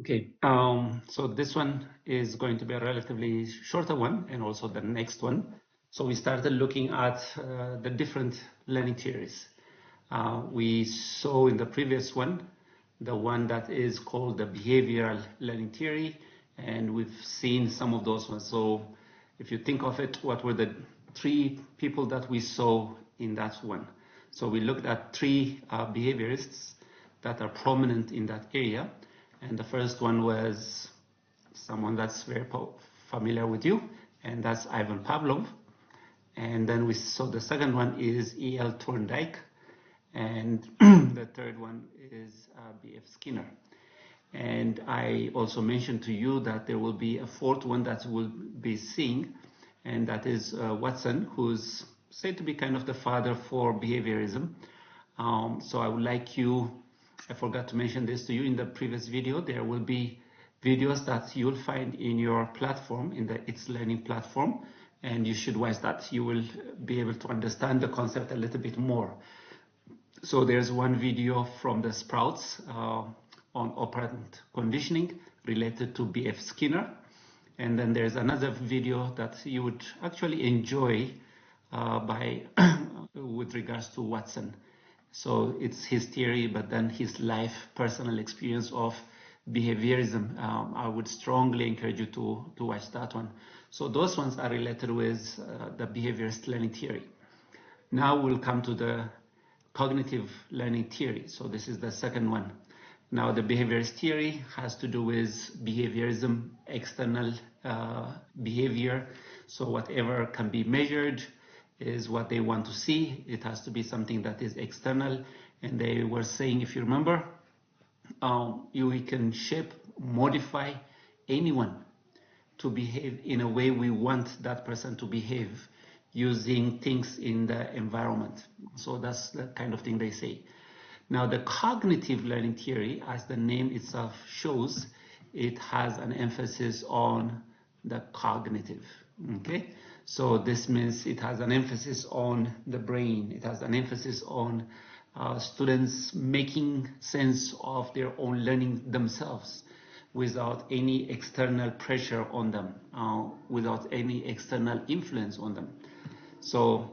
Okay, so this one is going to be a relatively shorter one, and also the next one. So we started looking at the different learning theories. We saw in the previous one, the one that is called the behavioral learning theory, and we've seen some of those ones. So if you think of it, what were the three people that we saw in that one? So we looked at three behaviorists that are prominent in that area. And the first one was someone that's very familiar with you, and that's Ivan Pavlov. And then we saw the second one is E.L. Thorndike, and the third one is B.F. Skinner. And I also mentioned to you that there will be a fourth one that we'll be seeing, and that is Watson, who's said to be kind of the father for behaviorism. So I would like you, I forgot to mention this to you in the previous video, there will be videos that you'll find in your platform, in the It's Learning platform, and you should watch that. You will be able to understand the concept a little bit more. So there's one video from the Sprouts on operant conditioning related to B.F. Skinner. And then there's another video that you would actually enjoy with regards to Watson. So it's his theory, but then his life, personal experience of behaviorism. I would strongly encourage you to watch that one. So those ones are related with the behaviorist learning theory. Now we'll come to the cognitive learning theory. So this is the second one. Now the behaviorist theory has to do with behaviorism, external behavior. So whatever can be measured is what they want to see. It has to be something that is external. And they were saying, if you remember, we can shape, modify anyone to behave in a way we want that person to behave using things in the environment. So that's the kind of thing they say. Now the cognitive learning theory, as the name itself shows, it has an emphasis on the cognitive, okay? So this means it has an emphasis on the brain. It has an emphasis on students making sense of their own learning themselves without any external pressure on them, without any external influence on them. So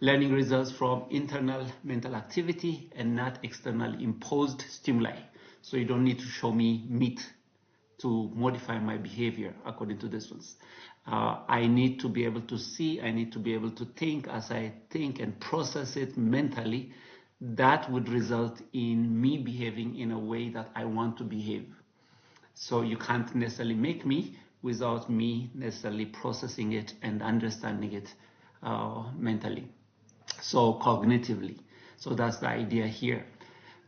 learning results from internal mental activity and not external imposed stimuli. So you don't need to show me meat to modify my behavior according to this ones. I need to be able to see, I need to be able to think. As I think and process it mentally, that would result in me behaving in a way that I want to behave. So you can't necessarily make me without me necessarily processing it and understanding it mentally. So cognitively. So that's the idea here.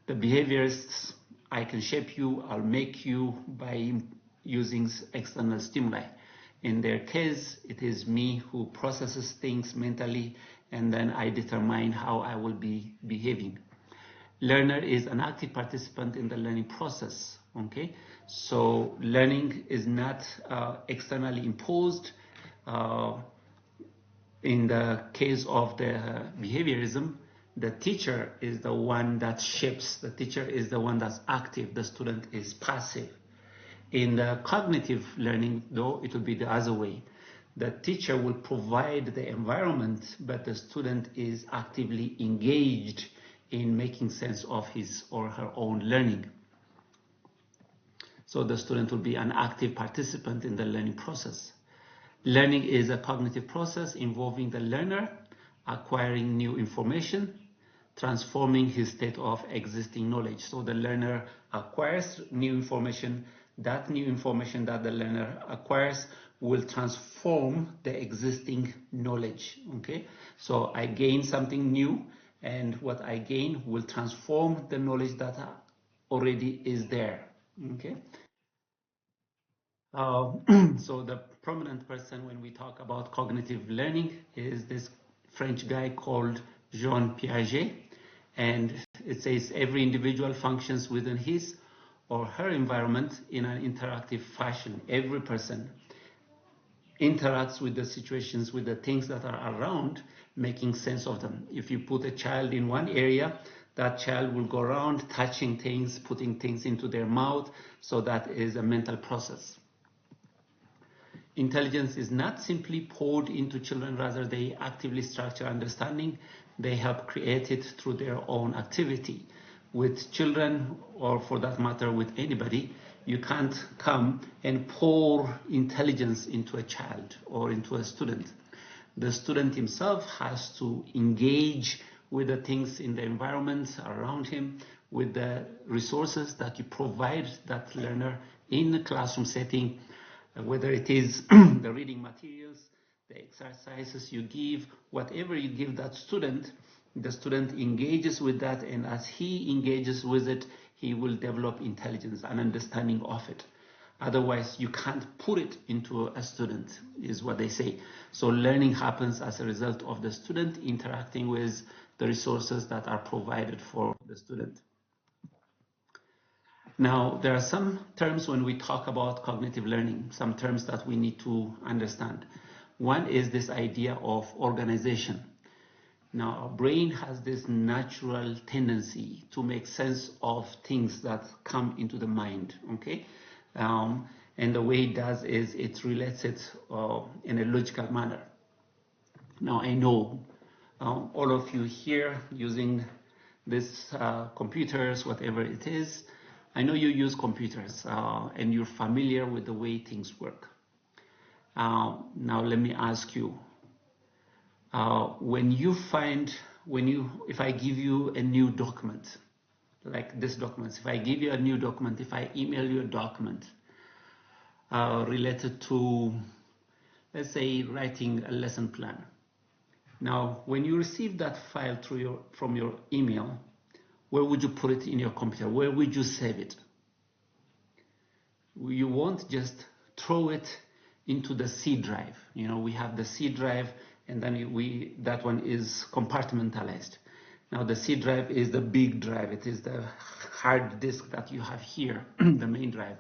The behaviorists, I can shape you, I'll make you by using external stimuli. In their case, it is me who processes things mentally, and then I determine how I will be behaving. Learner is an active participant in the learning process, okay? So learning is not externally imposed. In the case of the behaviorism, the teacher is the one that shapes. The teacher is the one that's active. The student is passive. In the cognitive learning, though, it will be the other way. The teacher will provide the environment, but the student is actively engaged in making sense of his or her own learning. So the student will be an active participant in the learning process. Learning is a cognitive process involving the learner acquiring new information, transforming his state of existing knowledge. So the learner acquires new information. That new information that the learner acquires will transform the existing knowledge, okay? So I gain something new, and what I gain will transform the knowledge that already is there, okay? So the prominent person when we talk about cognitive learning is this French guy called Jean Piaget, and it says every individual functions within his or her environment in an interactive fashion. Every person interacts with the situations, with the things that are around, making sense of them. If you put a child in one area, That child will go around touching things, putting things into their mouth. So that is a mental process. Intelligence is not simply poured into children, rather they actively structure understanding. They help create it through their own activity. With children, or for that matter with anybody, you can't come and pour intelligence into a child or into a student. The student himself has to engage with the things in the environment around him, with the resources that you provide that learner in the classroom setting, whether it is the reading materials, the exercises you give, whatever you give that student, the student engages with that, and as he engages with it, he will develop intelligence and understanding of it. Otherwise, you can't put it into a student, is what they say. So learning happens as a result of the student interacting with the resources that are provided for the student. Now, there are some terms when we talk about cognitive learning, some terms that we need to understand. One is this idea of organization. Now, our brain has this natural tendency to make sense of things that come into the mind, okay? And the way it does is it relates it in a logical manner. Now, I know all of you here using this computers, whatever it is, I know you use computers and you're familiar with the way things work. Now let me ask you, if I give you a new document, like this document, if I give you a new document, if I email you a document related to, let's say, writing a lesson plan. Now, when you receive that file from your email, where would you put it in your computer? Where would you save it? You won't just throw it into the C drive. You know, we have the C drive, and then that one is compartmentalized. Now, the C drive is the big drive. It is the hard disk that you have here, the main drive.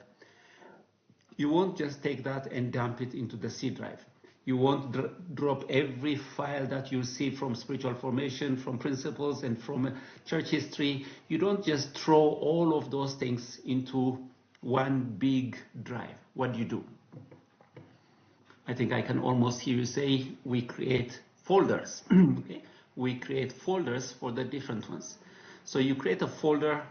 You won't just take that and dump it into the C drive. You won't drop every file that you see from spiritual formation, from principles, and from church history. You don't just throw all of those things into one big drive. What do? I think I can almost hear you say, we create folders. Okay? We create folders for the different ones. So you create a folder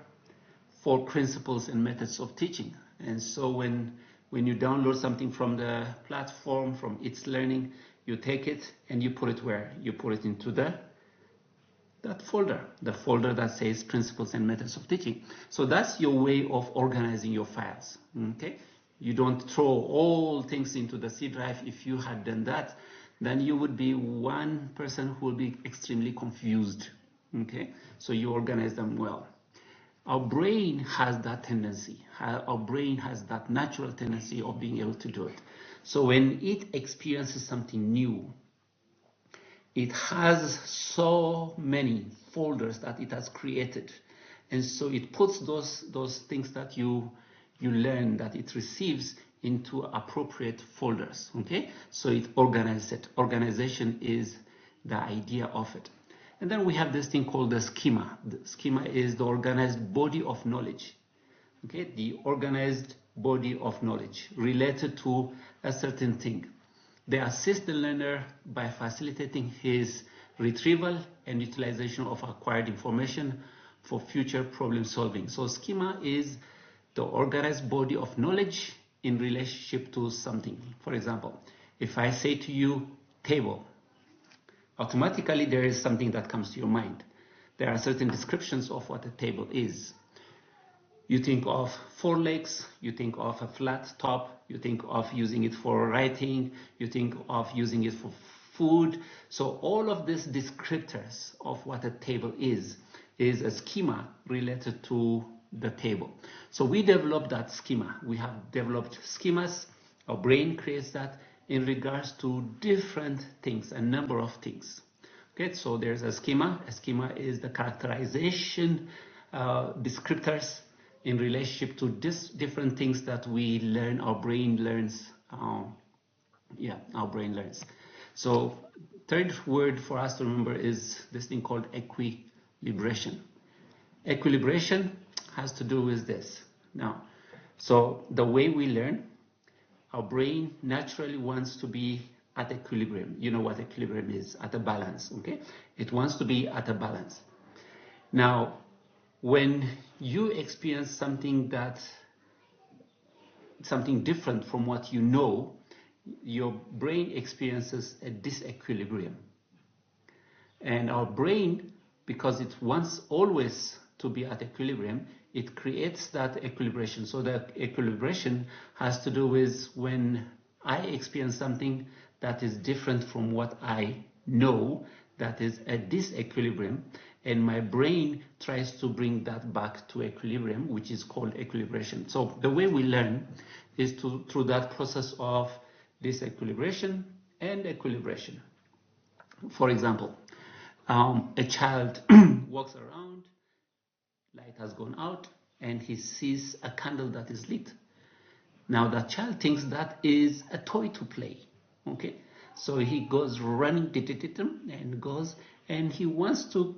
for principles and methods of teaching. And so when you download something from the platform, from It's Learning, you take it and you put it where? You put it into that folder, the folder that says Principles and Methods of Teaching. So that's your way of organizing your files, okay? You don't throw all things into the C drive. If you had done that, then you would be one person who will be extremely confused, okay? So you organize them well. Our brain has that tendency. Our brain has that natural tendency of being able to do it. So when it experiences something new, it has so many folders that it has created. And so it puts those things that you learn, that it receives, into appropriate folders, okay? So it organizes it. Organization is the idea of it. And then we have this thing called the schema. The schema is the organized body of knowledge. Okay, the organized body of knowledge related to a certain thing. They assist the learner by facilitating his retrieval and utilization of acquired information for future problem solving. So schema is the organized body of knowledge in relationship to something. For example, if I say to you, table, automatically there is something that comes to your mind. There are certain descriptions of what a table is. You think of 4 legs, you think of a flat top, you think of using it for writing, you think of using it for food. So all of these descriptors of what a table is a schema related to the table. So we developed that schema. We have developed schemas. Our brain creates that in regards to different things, a number of things. Okay, so there's a schema. A schema is the characterization descriptors in relationship to different things that we learn, our brain learns. Our brain learns. So third word for us to remember is this thing called equilibration. Equilibration has to do with this. Now, so the way we learn, our brain naturally wants to be at equilibrium. You know what equilibrium is, at a balance, okay? It wants to be at a balance. Now, when you experience something different from what you know, your brain experiences a disequilibrium. And our brain, because it wants always to be at equilibrium, it creates that equilibration. So that equilibration has to do with when I experience something that is different from what I know, that is a disequilibrium, and my brain tries to bring that back to equilibrium, which is called equilibration. So the way we learn is through that process of disequilibration and equilibration. For example, a child walks around, light has gone out, and he sees a candle that is lit. Now that child thinks that is a toy to play, okay? So he goes running and goes, and he wants to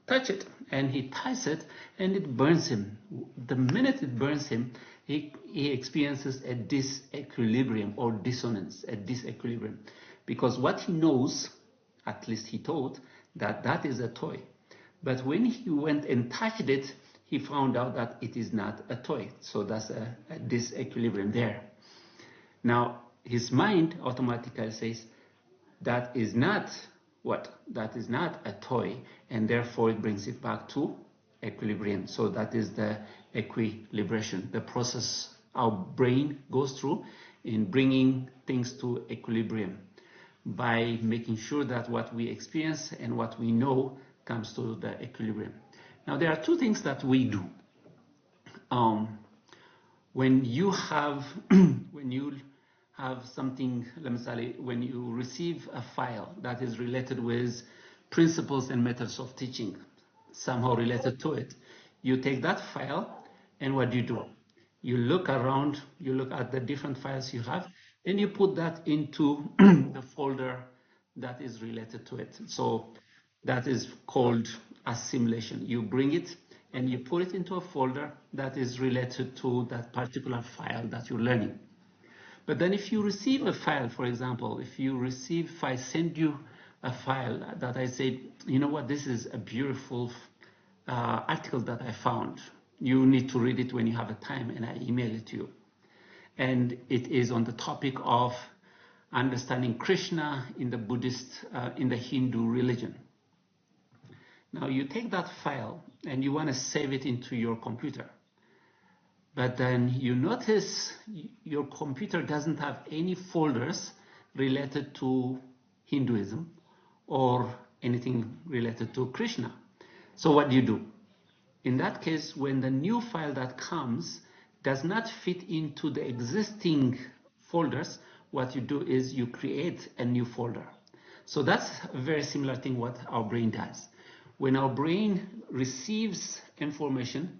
touch it, and he touches it, and it burns him. The minute it burns him, he experiences a disequilibrium or dissonance, a disequilibrium, because what he knows, at least he thought, that is a toy. But when he went and touched it, he found out that it is not a toy. So that's a disequilibrium there. Now, his mind automatically says, that is not what? That is not a toy, and therefore it brings it back to equilibrium. So that is the equilibration, the process our brain goes through in bringing things to equilibrium by making sure that what we experience and what we know comes to the equilibrium. Now, there are two things that we do. When you have something, let me say, when you receive a file that is related with principles and methods of teaching, somehow related to it, you take that file, and what do? You look around, you look at the different files you have, and you put that into the folder that is related to it. So that is called assimilation. You bring it and you put it into a folder that is related to that particular file that you're learning. But then if you receive a file, for example, if I send you a file that I say, you know what, this is a beautiful article that I found. You need to read it when you have a time, and I email it to you. And it is on the topic of understanding Krishna in the Buddhist, in the Hindu religion. Now you take that file and you want to save it into your computer. But then you notice your computer doesn't have any folders related to Hinduism or anything related to Krishna. So what do? In that case, when the new file that comes does not fit into the existing folders, what you do is you create a new folder. So that's a very similar thing what our brain does. When our brain receives information,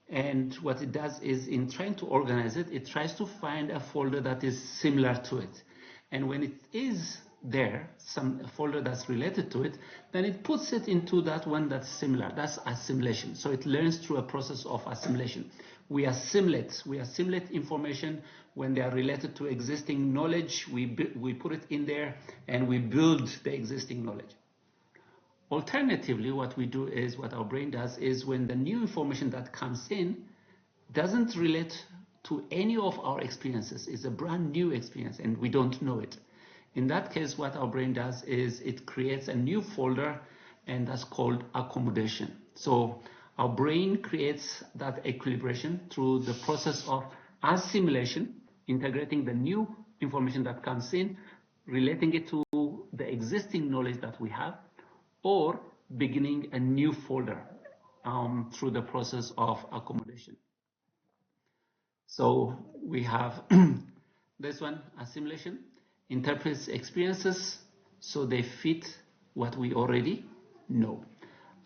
and what it does is, in trying to organize it, it tries to find a folder that is similar to it. And when it is there, some folder that's related to it, then it puts it into that one that's similar. That's assimilation. So it learns through a process of assimilation. We assimilate information when they are related to existing knowledge. We put it in there and we build the existing knowledge. Alternatively, what our brain does is, when the new information that comes in doesn't relate to any of our experiences, it's a brand new experience and we don't know it. In that case, what our brain does is it creates a new folder, and that's called accommodation. So our brain creates that equilibration through the process of assimilation, integrating the new information that comes in, relating it to the existing knowledge that we have, or beginning a new folder through the process of accommodation. So we have this one, assimilation, interprets experiences so they fit what we already know.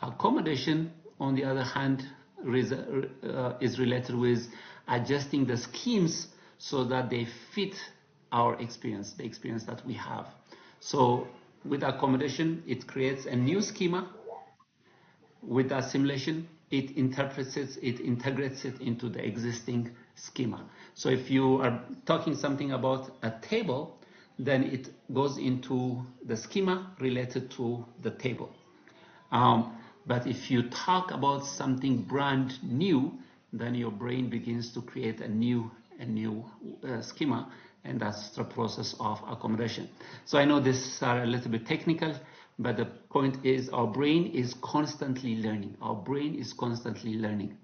Accommodation, on the other hand, is related with adjusting the schemes so that they fit our experience, the experience that we have. So with accommodation, it creates a new schema. With assimilation, it interprets it, it integrates it into the existing schema. So if you are talking something about a table, then it goes into the schema related to the table. But if you talk about something brand new, then your brain begins to create a new schema, and that's the process of accommodation. So I know this are a little bit technical, but the point is our brain is constantly learning. Our brain is constantly learning.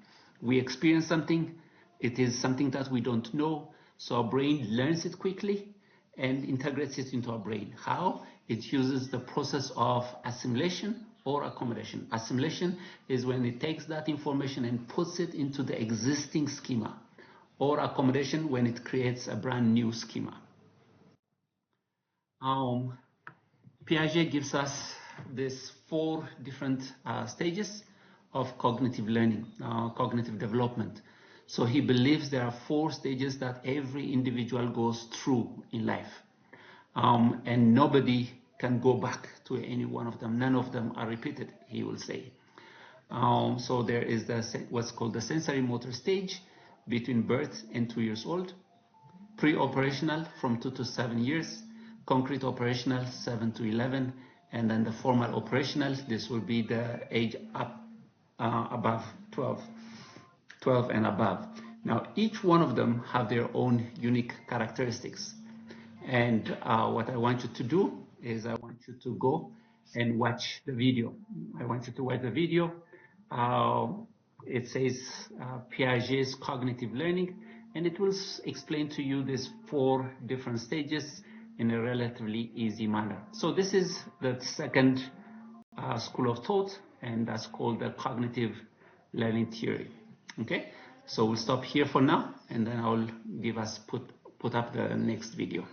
We experience something, it is something that we don't know, so our brain learns it quickly and integrates it into our brain. How? It uses the process of assimilation or accommodation. Assimilation is when it takes that information and puts it into the existing schema, or accommodation when it creates a brand new schema. Piaget gives us these 4 different stages of cognitive learning, cognitive development. So he believes there are 4 stages that every individual goes through in life, and nobody can go back to any one of them. None of them are repeated, he will say. So there is what's called the sensory motor stage between birth and 2 years old, pre-operational from 2 to 7 years, concrete operational 7 to 11, and then the formal operational, this will be the age up above 12 and above. Now each one of them have their own unique characteristics, and what I want you to do is I want you to go and watch the video. I want you to watch the video. It says Piaget's Cognitive Learning, and it will explain to you these 4 different stages in a relatively easy manner. So this is the second school of thought, and that's called the cognitive learning theory. Okay, so we'll stop here for now, and then I'll put up the next video.